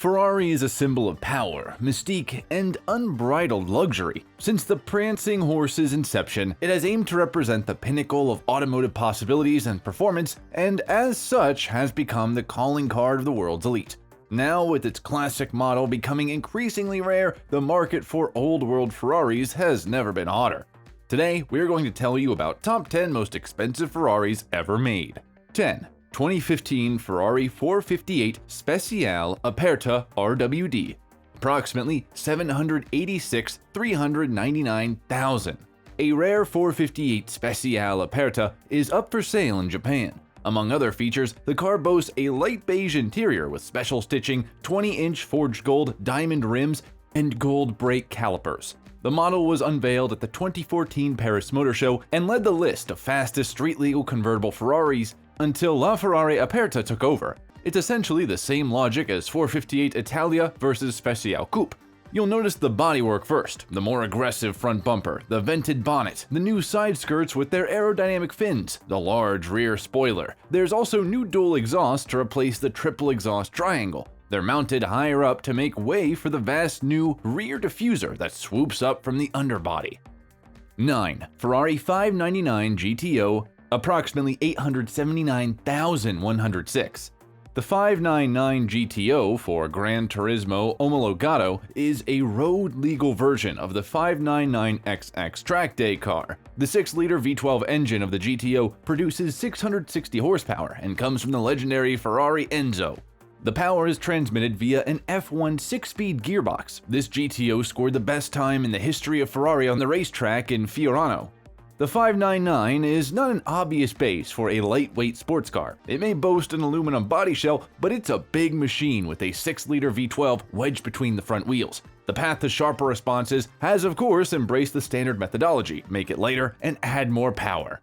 Ferrari is a symbol of power, mystique, and unbridled luxury. Since the prancing horse's inception, it has aimed to represent the pinnacle of automotive possibilities and performance, and as such has become the calling card of the world's elite. Now, with its classic model becoming increasingly rare, the market for old-world Ferraris has never been hotter. Today, we're going to tell you about top 10 most expensive Ferraris ever made. 10. 2015 Ferrari 458 SPECIALE APERTA RWD, approximately $786,399,000. A rare 458 SPECIALE APERTA is up for sale in Japan. Among other features, the car boasts a light beige interior with special stitching, 20-inch forged gold diamond rims, and gold brake calipers. The model was unveiled at the 2014 Paris Motor Show and led the list of fastest street-legal convertible Ferraris until LaFerrari Aperta took over. It's essentially the same logic as 458 Italia versus Speciale Coupe. You'll notice the bodywork first, the more aggressive front bumper, the vented bonnet, the new side skirts with their aerodynamic fins, the large rear spoiler. There's also new dual exhaust to replace the triple exhaust triangle. They're mounted higher up to make way for the vast new rear diffuser that swoops up from the underbody. 9. Ferrari 599 GTO, approximately $879,106. The 599 GTO for Gran Turismo Omologato is a road-legal version of the 599XX track day car. The 6-liter V12 engine of the GTO produces 660 horsepower and comes from the legendary Ferrari Enzo. The power is transmitted via an F1 6-speed gearbox. This GTO scored the best time in the history of Ferrari on the racetrack in Fiorano. The 599 is not an obvious base for a lightweight sports car. It may boast an aluminum body shell, but it's a big machine with a 6-liter V12 wedged between the front wheels. The path to sharper responses has of course embraced the standard methodology, make it lighter and add more power.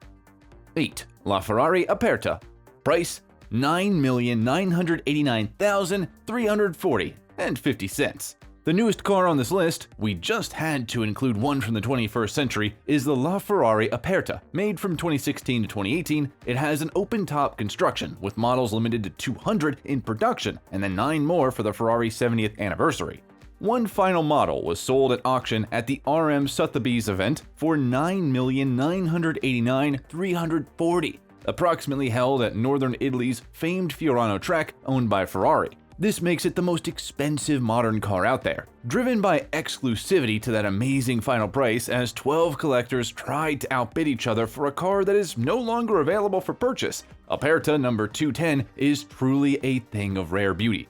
8. LaFerrari Aperta. Price $9,989,340.50. The newest car on this list, we just had to include one from the 21st century, is the LaFerrari Aperta. Made from 2016 to 2018, it has an open-top construction, with models limited to 200 in production, and then 9 more for the Ferrari 70th anniversary. One final model was sold at auction at the RM Sotheby's event for $9,989,340, approximately held at northern Italy's famed Fiorano track owned by Ferrari. This makes it the most expensive modern car out there, driven by exclusivity to that amazing final price as 12 collectors tried to outbid each other for a car that is no longer available for purchase. Aperta number 210 is truly a thing of rare beauty.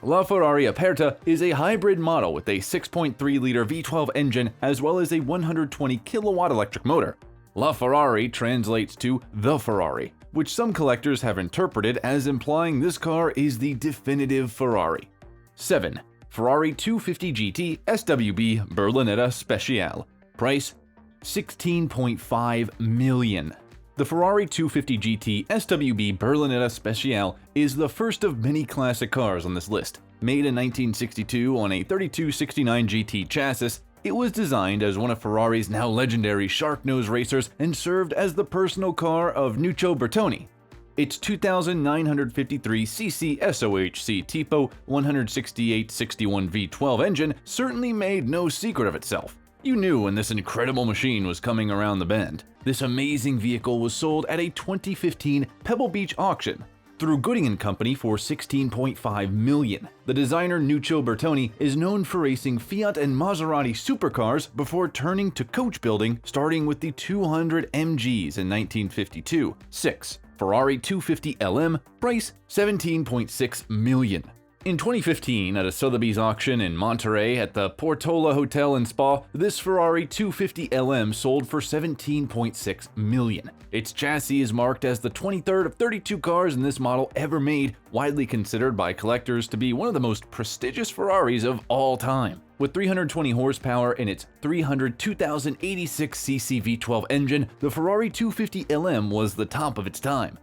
LaFerrari Aperta is a hybrid model with a 6.3-liter V12 engine as well as a 120-kilowatt electric motor. LaFerrari translates to the Ferrari, which some collectors have interpreted as implying this car is the definitive Ferrari. 7. Ferrari 250 GT SWB Berlinetta Speciale. Price $16.5 million. The Ferrari 250 GT SWB Berlinetta Speciale is the first of many classic cars on this list. Made in 1962 on a 3269 GT chassis, it was designed as one of Ferrari's now legendary shark-nose racers and served as the personal car of Nuccio Bertoni. Its 2,953cc SOHC Tipo 16861 V12 engine certainly made no secret of itself. You knew when this incredible machine was coming around the bend. This amazing vehicle was sold at a 2015 Pebble Beach auction through Gooding & Company for $16.5 million. The designer Nuccio Bertoni is known for racing Fiat and Maserati supercars before turning to coach building, starting with the 200 MGs in 1952. 6. Ferrari 250 LM, price $17.6 million. In 2015, at a Sotheby's auction in Monterey at the Portola Hotel and Spa, this Ferrari 250 LM sold for $17.6 million. Its chassis is marked as the 23rd of 32 cars in this model ever made, widely considered by collectors to be one of the most prestigious Ferraris of all time. With 320 horsepower in its 302,086cc V12 engine, the Ferrari 250 LM was the top of its time.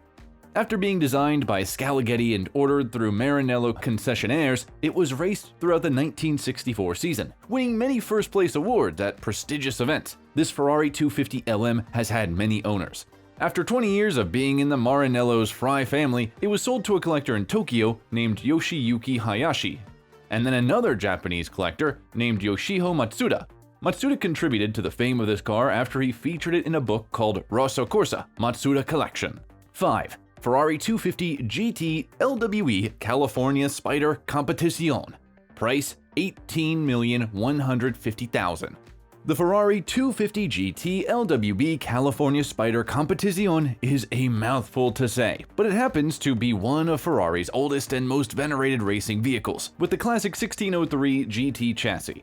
After being designed by Scagglietti and ordered through Maranello concessionaires, it was raced throughout the 1964 season, winning many first-place awards at prestigious events. This Ferrari 250 LM has had many owners. After 20 years of being in the Maranello's Fry family, it was sold to a collector in Tokyo named Yoshiyuki Hayashi. and then another Japanese collector named Yoshihiro Matsuda. Matsuda contributed to the fame of this car after he featured it in a book called Rosso Corsa Matsuda Collection. 5. Ferrari 250 GT LWE California Spider Competizione. Price $18,150,000. The Ferrari 250 GT LWB California Spider Competizione is a mouthful to say, but it happens to be one of Ferrari's oldest and most venerated racing vehicles, with the classic 1603 GT chassis.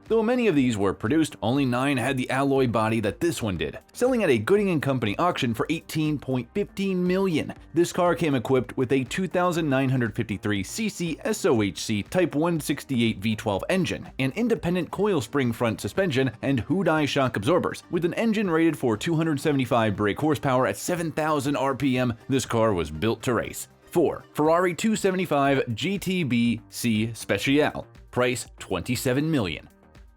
Though many of these were produced, only 9 had the alloy body that this one did, selling at a Gooding & Company auction for $18.15 million. This car came equipped with a 2,953cc SOHC Type 168 V12 engine, an independent coil spring front suspension, and hood-eye shock absorbers. With an engine rated for 275 brake horsepower at 7,000 RPM, this car was built to race. 4. Ferrari 275 GTB-C SPECIALE. Price $27 million.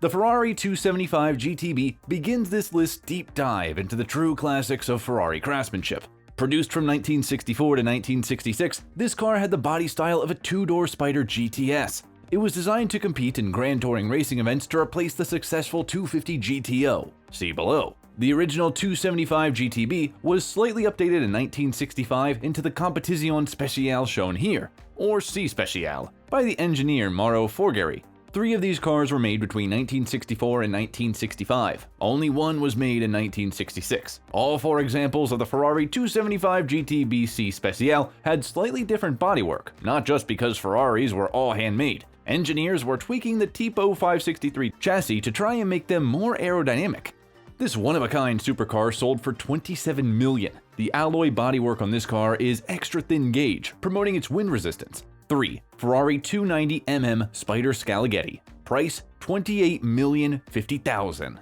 The Ferrari 275 GTB begins this list's deep dive into the true classics of Ferrari craftsmanship. Produced from 1964 to 1966, this car had the body style of a two-door Spider GTS. It was designed to compete in Grand Touring racing events to replace the successful 250 GTO. See below. The original 275 GTB was slightly updated in 1965 into the Competizione Speciale shown here, or C Speciale, by the engineer Mauro Forgeri. 3 of these cars were made between 1964 and 1965. Only one was made in 1966. All 4 examples of the Ferrari 275 GTB-C Speciale had slightly different bodywork, not just because Ferraris were all handmade. Engineers were tweaking the Tipo 563 chassis to try and make them more aerodynamic. This one-of-a-kind supercar sold for $27 million. The alloy bodywork on this car is extra thin gauge, promoting its wind resistance. 3. Ferrari 290mm Spider Scalaghetti. Price $28,050,000.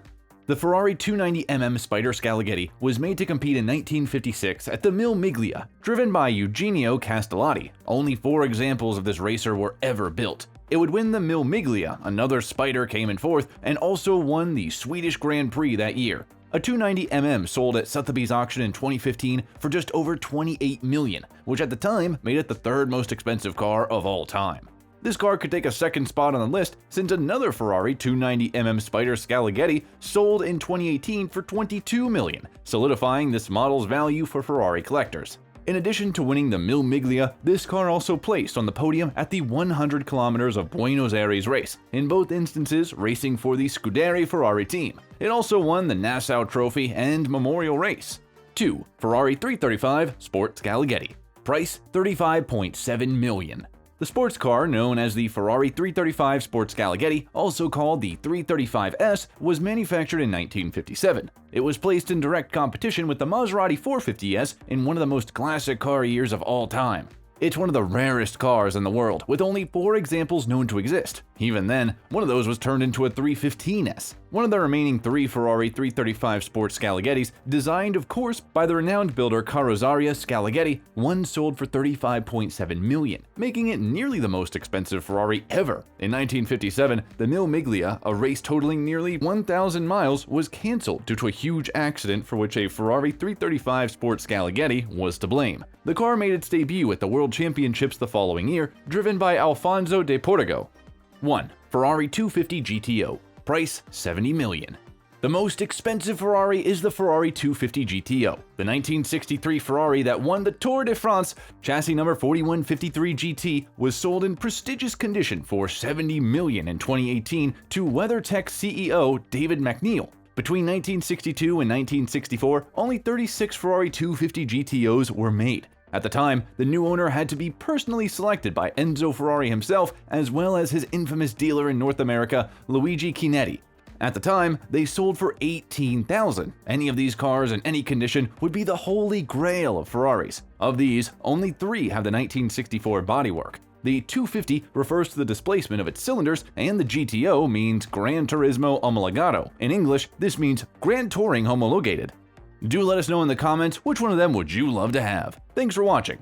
The Ferrari 290mm Spider Scalaghetti was made to compete in 1956 at the Mille Miglia, driven by Eugenio Castellotti. Only 4 examples of this racer were ever built. It would win the Mille Miglia, another Spider came in 4th, and also won the Swedish Grand Prix that year. A 290mm sold at Sotheby's auction in 2015 for just over $28 million, which at the time made it the 3rd most expensive car of all time. This car could take a second spot on the list since another Ferrari 290mm Spider Scalaghetti sold in 2018 for $22 million, solidifying this model's value for Ferrari collectors. In addition to winning the Mille Miglia, this car also placed on the podium at the 100 kilometers of Buenos Aires race, in both instances racing for the Scuderia Ferrari team. It also won the Nassau Trophy and Memorial Race. 2. Ferrari 335 Sport Scalaghetti. Price $35.7 million. The sports car, known as the Ferrari 335 Sport Scalaghetti, also called the 335S, was manufactured in 1957. It was placed in direct competition with the Maserati 450S in one of the most classic car years of all time. It's one of the rarest cars in the world, with only 4 examples known to exist. Even then, one of those was turned into a 315S. One of the remaining 3 Ferrari 335 Sport Scalaghettis, designed of course by the renowned builder Carrozzeria Scalaghetti, one sold for $35.7 million, making it nearly the most expensive Ferrari ever. In 1957, the Mille Miglia, a race totaling nearly 1,000 miles, was cancelled due to a huge accident for which a Ferrari 335 Sport Scalaghetti was to blame. The car made its debut at the World Championships the following year, driven by Alfonso de Portigo. 1. Ferrari 250 GTO. Price $70 million. The most expensive Ferrari is the Ferrari 250 GTO, the 1963 Ferrari that won the Tour de France. Chassis number 4153 GT was sold in prestigious condition for $70 million in 2018 to WeatherTech CEO David McNeil. Between 1962 and 1964, only 36 Ferrari 250 GTOs were made. At the time, the new owner had to be personally selected by Enzo Ferrari himself, as well as his infamous dealer in North America, Luigi Chinetti. At the time, they sold for $18,000. Any of these cars in any condition would be the holy grail of Ferraris. Of these, only 3 have the 1964 bodywork. The 250 refers to the displacement of its cylinders, and the GTO means Gran Turismo Omologato. In English, this means Grand Touring Homologated. Do let us know in the comments which one of them would you love to have. Thanks for watching.